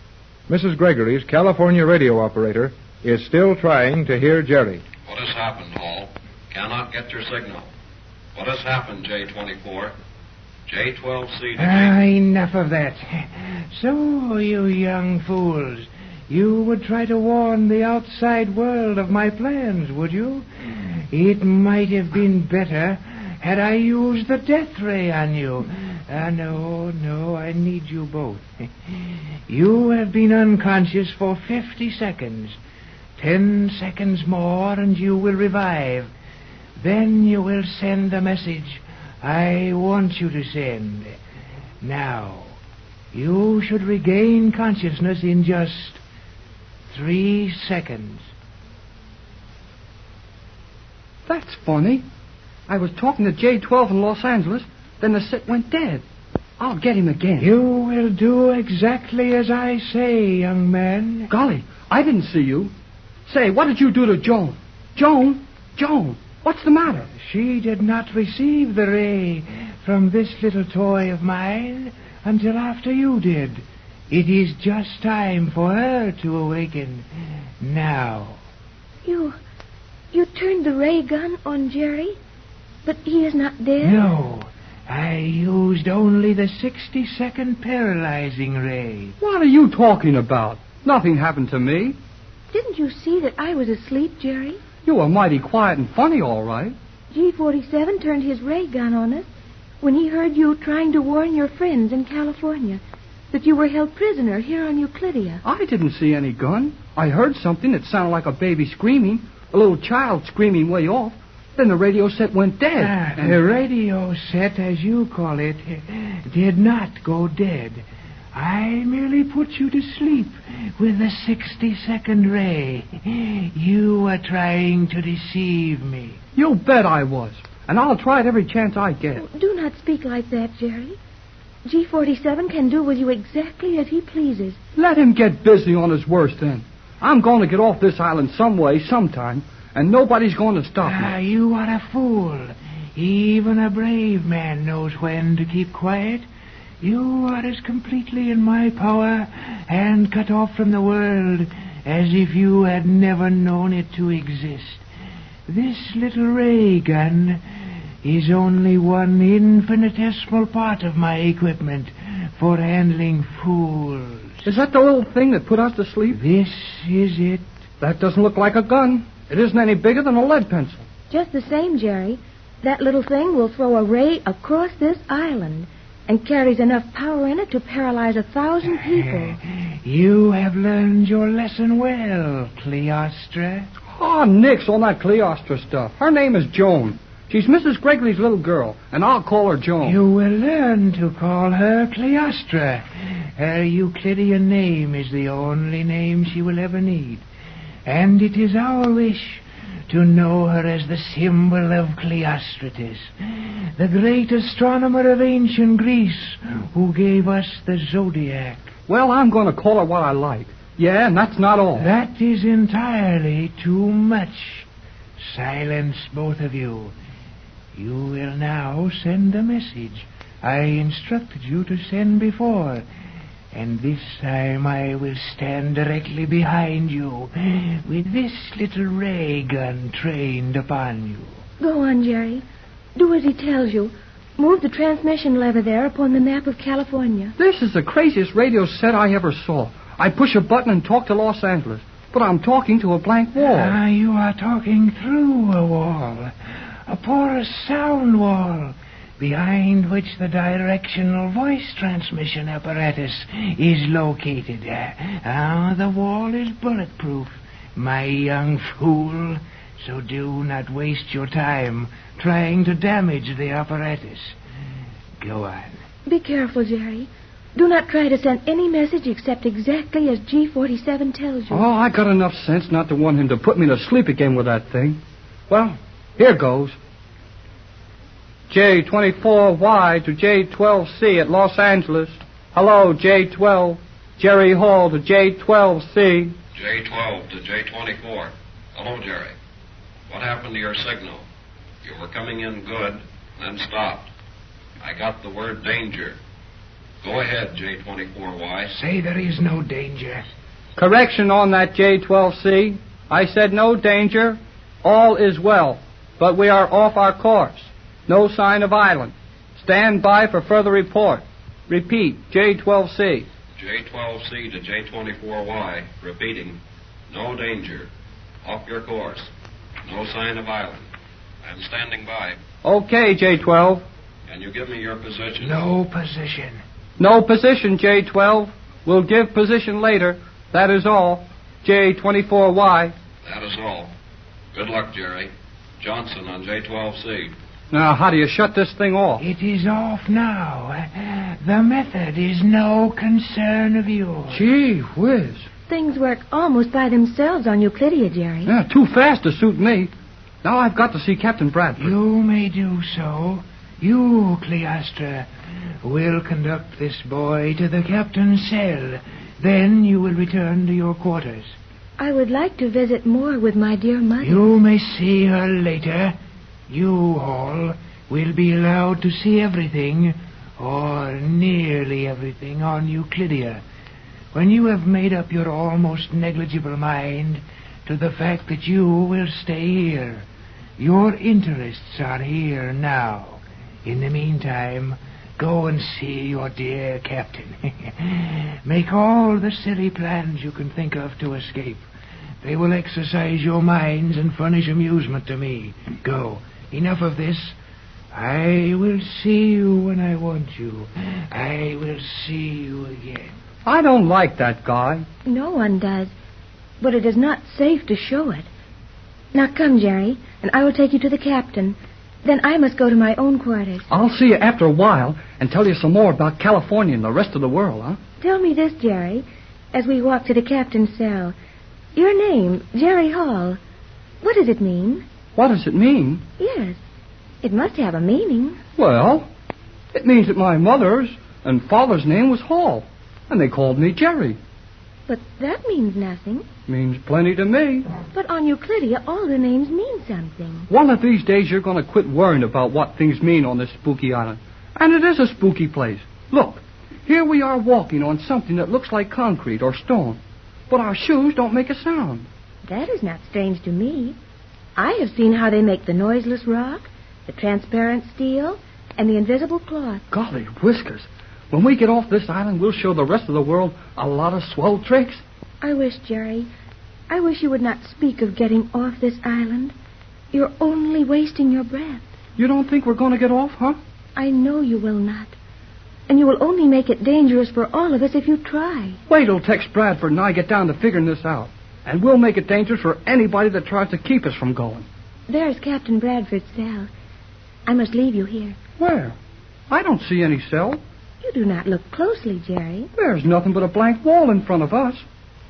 Mrs. Gregory's California radio operator is still trying to hear Jerry. What has happened, Hall? Cannot get your signal. What has happened, J24? J12C to J... Enough of that. So, you young fools, you would try to warn the outside world of my plans, would you? It might have been better had I used the death ray on you. No, I need you both. You have been unconscious for 50 seconds. 10 seconds more and you will revive. Then you will send the message I want you to send. Now, you should regain consciousness in just 3 seconds. That's funny. I was talking to J12 in Los Angeles, then the set went dead. I'll get him again. You will do exactly as I say, young man. Golly, I didn't see you. Say, what did you do to Joan? Joan, what's the matter? She did not receive the ray from this little toy of mine until after you did. It is just time for her to awaken. Now. You turned the ray gun on Jerry, but he is not dead? No. I used only the 60-second paralyzing ray. What are you talking about? Nothing happened to me. Didn't you see that I was asleep, Jerry? You were mighty quiet and funny, all right. G-47 turned his ray gun on us when he heard you trying to warn your friends in California that you were held prisoner here on Euclidia. I didn't see any gun. I heard something that sounded like a baby screaming, a little child screaming way off. Then the radio set went dead. The radio set, as you call it, did not go dead. I merely put you to sleep with a 60-second ray. You were trying to deceive me. You bet I was. And I'll try it every chance I get. Oh, do not speak like that, Jerry. G-47 can do with you exactly as he pleases. Let him get busy on his worst end. I'm going to get off this island some way, sometime, and nobody's going to stop me. You are a fool. Even a brave man knows when to keep quiet. You are as completely in my power and cut off from the world as if you had never known it to exist. This little ray gun is only one infinitesimal part of my equipment for handling fools. Is that the little thing that put us to sleep? This is it. That doesn't look like a gun. It isn't any bigger than a lead pencil. Just the same, Jerry. That little thing will throw a ray across this island and carries enough power in it to paralyze 1,000 people. You have learned your lesson well, Cleostra. Oh, nix on that Cleostra stuff. Her name is Joan. She's Mrs. Gregory's little girl, and I'll call her Joan. You will learn to call her Cleostra. Her Euclidean name is the only name she will ever need. And it is our wish to know her as the symbol of Cleostratus, the great astronomer of ancient Greece who gave us the zodiac. Well, I'm going to call her what I like. Yeah, and that's not all. That is entirely too much. Silence, both of you. You will now send a message I instructed you to send before. And this time I will stand directly behind you with this little ray gun trained upon you. Go on, Jerry. Do as he tells you. Move the transmission lever there upon the map of California. This is the craziest radio set I ever saw. I push a button and talk to Los Angeles, but I'm talking to a blank wall. You are talking through a wall, a porous sound wall, behind which the directional voice transmission apparatus is located. The wall is bulletproof, my young fool, so do not waste your time trying to damage the apparatus. Go on. Be careful, Jerry. Do not try to send any message except exactly as G-47 tells you. Oh, I got enough sense not to want him to put me to sleep again with that thing. Well, here goes. J24Y to J12C at Los Angeles. Hello, J12. Jerry Hall to J12C. J12 to J24. Hello, Jerry. What happened to your signal? You were coming in good, then stopped. I got the word danger. Go ahead, J24Y. Say there is no danger. Correction on that, J12C. I said no danger. All is well. But we are off our course. No sign of island. Stand by for further report. Repeat, J12C. J12C to J24Y. Repeating. No danger. Off your course. No sign of island. I'm standing by. Okay, J12. Can you give me your position? No position. No position, J12. We'll give position later. That is all. J24Y. That is all. Good luck, Jerry. Johnson on J12C. Now, how do you shut this thing off? It is off now. The method is no concern of yours. Gee whiz. Things work almost by themselves on Euclidia, Jerry. Yeah, too fast to suit me. Now I've got to see Captain Bradford. You may do so. You, Cleostra, will conduct this boy to the captain's cell. Then you will return to your quarters. I would like to visit more with my dear mother. You may see her later. You, Hall, will be allowed to see everything, or nearly everything, on Euclidia. When you have made up your almost negligible mind to the fact that you will stay here, your interests are here now. In the meantime, Go and see your dear captain. Make all the silly plans you can think of to escape. They will exercise your minds and furnish amusement to me. Go. Enough of this. I will see you when I want you. I will see you again. I don't like that guy. No one does. But it is not safe to show it. Now come, Jerry, and I will take you to the captain. Then I must go to my own quarters. I'll see you after a while and tell you some more about California and the rest of the world, huh? Tell me this, Jerry, as we walk to the captain's cell. Your name, Jerry Hall, what does it mean? What does it mean? Yes, it must have a meaning. Well, it means that my mother's and father's name was Hall, and they called me Jerry. But that means nothing. Means plenty to me. But on Euclidia, all the names mean something. One of these days, you're going to quit worrying about what things mean on this spooky island. And it is a spooky place. Look, here we are walking on something that looks like concrete or stone. But our shoes don't make a sound. That is not strange to me. I have seen how they make the noiseless rock, the transparent steel, and the invisible cloth. Golly whiskers. When we get off this island, we'll show the rest of the world a lot of swell tricks. I wish, Jerry, I wish you would not speak of getting off this island. You're only wasting your breath. You don't think we're going to get off, huh? I know you will not. And you will only make it dangerous for all of us if you try. Wait till Tex Bradford and I get down to figuring this out. And we'll make it dangerous for anybody that tries to keep us from going. There's Captain Bradford's cell. I must leave you here. Where? I don't see any cell. You do not look closely, Jerry. There's nothing but a blank wall in front of us.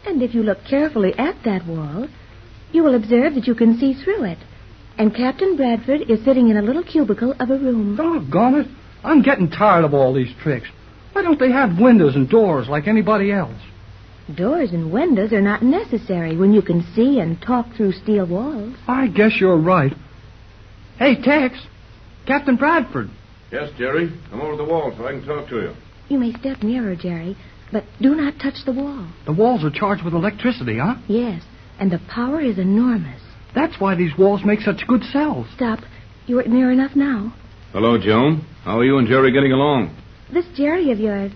And if you look carefully at that wall, you will observe that you can see through it. And Captain Bradford is sitting in a little cubicle of a room. Doggone it. I'm getting tired of all these tricks. Why don't they have windows and doors like anybody else? Doors and windows are not necessary when you can see and talk through steel walls. I guess you're right. Hey, Tex. Captain Bradford. Yes, Jerry. Come over the wall so I can talk to you. You may step nearer, Jerry, but do not touch the wall. The walls are charged with electricity, huh? Yes, and the power is enormous. That's why these walls make such good cells. Stop. You are near enough now. Hello, Joan. How are you and Jerry getting along? This Jerry of yours,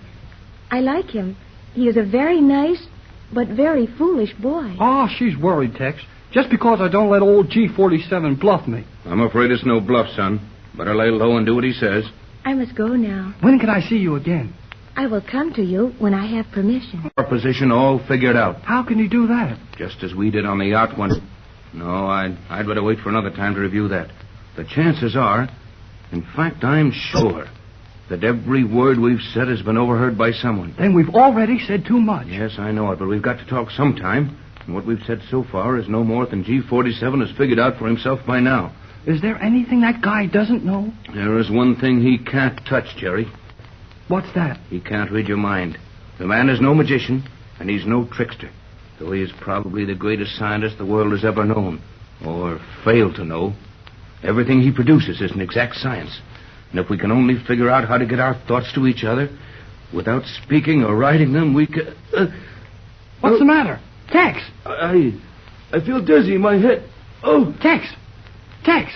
I like him. He is a very nice, but very foolish boy. Oh, she's worried, Tex. Just because I don't let old G47 bluff me. I'm afraid it's no bluff, son. Better lay low and do what he says. I must go now. When can I see you again? I will come to you when I have permission. Our position all figured out. How can you do that? Just as we did on the yacht once. No, I'd better wait for another time to review that. The chances are, in fact, I'm sure, that every word we've said has been overheard by someone. Then we've already said too much. Yes, I know it, but we've got to talk sometime. And what we've said so far is no more than G47 has figured out for himself by now. Is there anything that guy doesn't know? There is one thing he can't touch, Jerry. What's that? He can't read your mind. The man is no magician, and he's no trickster, though he is probably the greatest scientist the world has ever known, or failed to know. Everything he produces is an exact science, and if we can only figure out how to get our thoughts to each other, without speaking or writing them, we can... What's the matter? Tex! I feel dizzy in my head. Oh! Tex! Tex!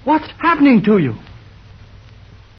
What's happening to you?